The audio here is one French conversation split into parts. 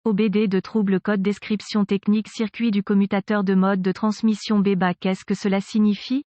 OBD de trouble code description technique circuit du commutateur de mode de transmission BBA. Qu'est-ce que cela signifie?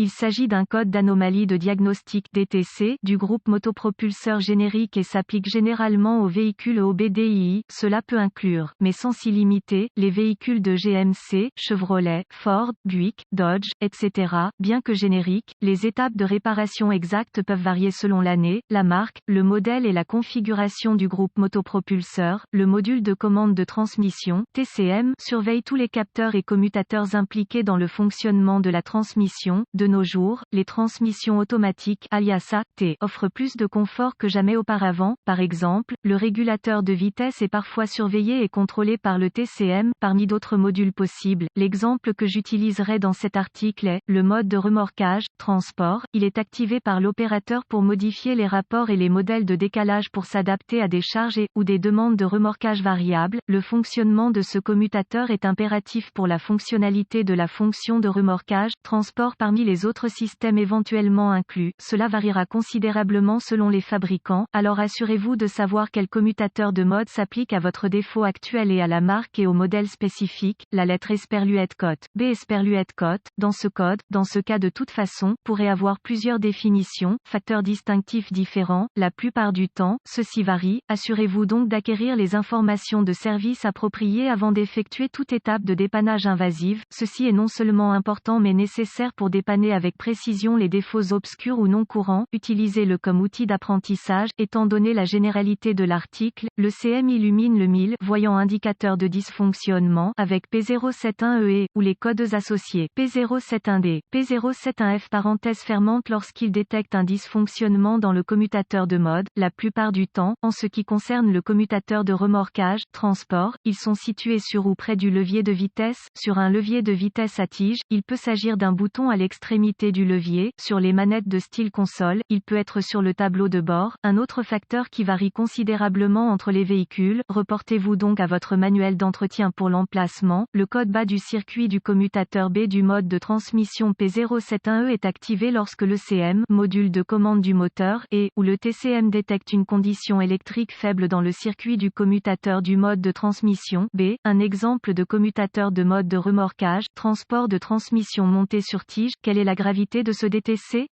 Il s'agit d'un code d'anomalie de diagnostic DTC du groupe motopropulseur générique et s'applique généralement aux véhicules OBDII. Cela peut inclure, mais sans s'y limiter, les véhicules de GMC, Chevrolet, Ford, Buick, Dodge, etc. Bien que génériques, les étapes de réparation exactes peuvent varier selon l'année, la marque, le modèle et la configuration du groupe motopropulseur. Le module de commande de transmission, TCM, surveille tous les capteurs et commutateurs impliqués dans le fonctionnement de la transmission. De nos jours, les transmissions automatiques alias AT offrent plus de confort que jamais auparavant. Par exemple, le régulateur de vitesse est parfois surveillé et contrôlé par le TCM, parmi d'autres modules possibles. L'exemple que j'utiliserai dans cet article est le mode de remorquage, transport. Il est activé par l'opérateur pour modifier les rapports et les modèles de décalage pour s'adapter à des charges ou des demandes de remorquage variables. Le fonctionnement de ce commutateur est impératif pour la fonctionnalité de la fonction de remorquage, transport parmi les autres systèmes éventuellement inclus. Cela variera considérablement selon les fabricants, alors assurez-vous de savoir quel commutateur de mode s'applique à votre défaut actuel et à la marque et au modèle spécifique. La lettre Esperluette code B Esperluette code, dans ce cas de toute façon, pourrait avoir plusieurs définitions, facteurs distinctifs différents, la plupart du temps, ceci varie. Assurez-vous donc d'acquérir les informations de service appropriées avant d'effectuer toute étape de dépannage invasive. Ceci est non seulement important mais nécessaire pour dépanner avec précision les défauts obscurs ou non courants. Utilisez-le comme outil d'apprentissage. Étant donné la généralité de l'article, le CM illumine le 1000 voyant indicateur de dysfonctionnement avec P071E ou les codes associés P071D, P071F parenthèse fermante lorsqu'il détecte un dysfonctionnement dans le commutateur de mode. La plupart du temps, en ce qui concerne le commutateur de remorquage, transport, ils sont situés sur ou près du levier de vitesse. Sur un levier de vitesse à tige, il peut s'agir d'un bouton à l'extrémité du levier. Sur les manettes de style console, il peut être sur le tableau de bord. Un autre facteur qui varie considérablement entre les véhicules. Reportez-vous donc à votre manuel d'entretien pour l'emplacement. Le code bas du circuit du commutateur B du mode de transmission P071E est activé lorsque le CM, module de commande du moteur, et, ou le TCM détecte une condition électrique faible dans le circuit du commutateur du mode de transmission B. Un exemple de commutateur de mode de remorquage, transport de transmission monté sur tige. Quelle est la gravité de ce DTC?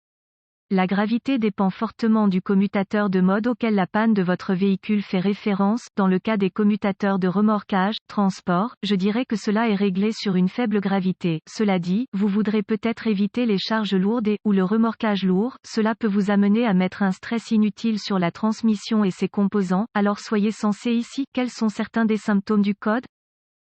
La gravité dépend fortement du commutateur de mode auquel la panne de votre véhicule fait référence. Dans le cas des commutateurs de remorquage, transport, je dirais que cela est réglé sur une faible gravité. Cela dit, vous voudrez peut-être éviter les charges lourdes ou le remorquage lourd. Cela peut vous amener à mettre un stress inutile sur la transmission et ses composants. Alors soyez sensé ici. Quels sont certains des symptômes du code?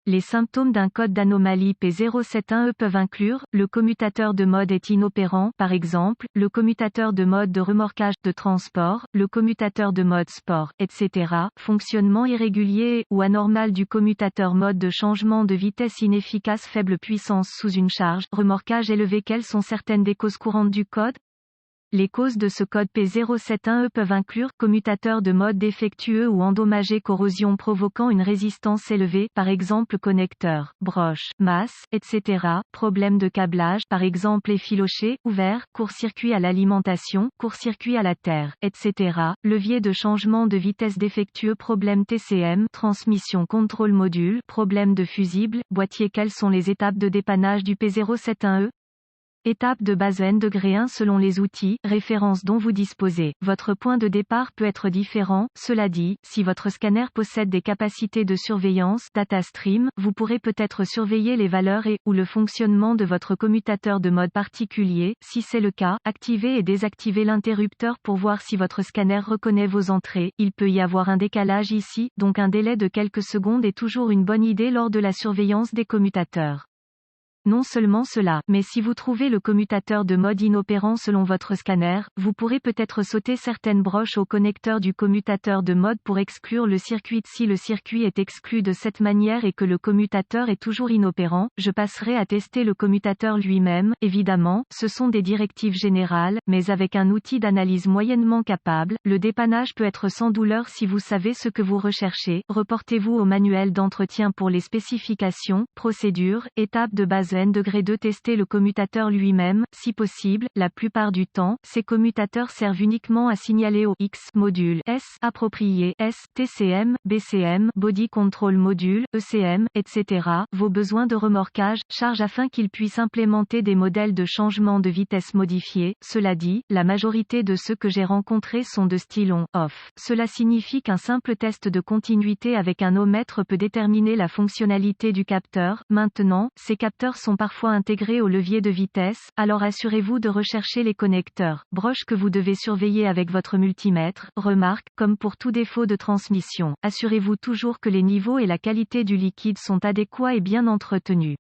Les symptômes d'un code d'anomalie P071E peuvent inclure, le commutateur de mode est inopérant, par exemple, le commutateur de mode de remorquage, de transport, le commutateur de mode sport, etc. Fonctionnement irrégulier ou anormal du commutateur mode de changement de vitesse inefficace faible puissance sous une charge, remorquage élevé. Quelles sont certaines des causes courantes du code? Les causes de ce code P071E peuvent inclure commutateur de mode défectueux ou endommagé, corrosion provoquant une résistance élevée, par exemple connecteur, broche, masse, etc. Problème de câblage, par exemple effiloché, ouvert, court-circuit à l'alimentation, court-circuit à la terre, etc. Levier de changement de vitesse défectueux, problème TCM, transmission contrôle module, problème de fusible, boîtier. Quelles sont les étapes de dépannage du P071E? Étape de base N degré 1 selon les outils, références dont vous disposez. Votre point de départ peut être différent. Cela dit, si votre scanner possède des capacités de surveillance, data stream, vous pourrez peut-être surveiller les valeurs et, ou le fonctionnement de votre commutateur de mode particulier. Si c'est le cas, activez et désactivez l'interrupteur pour voir si votre scanner reconnaît vos entrées. Il peut y avoir un décalage ici, donc un délai de quelques secondes est toujours une bonne idée lors de la surveillance des commutateurs. Non seulement cela, mais si vous trouvez le commutateur de mode inopérant selon votre scanner, vous pourrez peut-être sauter certaines broches au connecteur du commutateur de mode pour exclure le circuit. Si le circuit est exclu de cette manière et que le commutateur est toujours inopérant, je passerai à tester le commutateur lui-même. Évidemment, ce sont des directives générales, mais avec un outil d'analyse moyennement capable, le dépannage peut être sans douleur si vous savez ce que vous recherchez. Reportez-vous au manuel d'entretien pour les spécifications, procédures, étapes de base N°. Tester le commutateur lui-même, si possible. La plupart du temps, ces commutateurs servent uniquement à signaler au X module S approprié S, TCM, BCM, Body Control Module, ECM, etc. vos besoins de remorquage, charge afin qu'ils puissent implémenter des modèles de changement de vitesse modifiés. Cela dit, la majorité de ceux que j'ai rencontrés sont de style on-off. Cela signifie qu'un simple test de continuité avec un ohmmètre peut déterminer la fonctionnalité du capteur. Maintenant, ces capteurs sont parfois intégrés au levier de vitesse, alors assurez-vous de rechercher les connecteurs broches que vous devez surveiller avec votre multimètre. Remarque, comme pour tout défaut de transmission, assurez-vous toujours que les niveaux et la qualité du liquide sont adéquats et bien entretenus.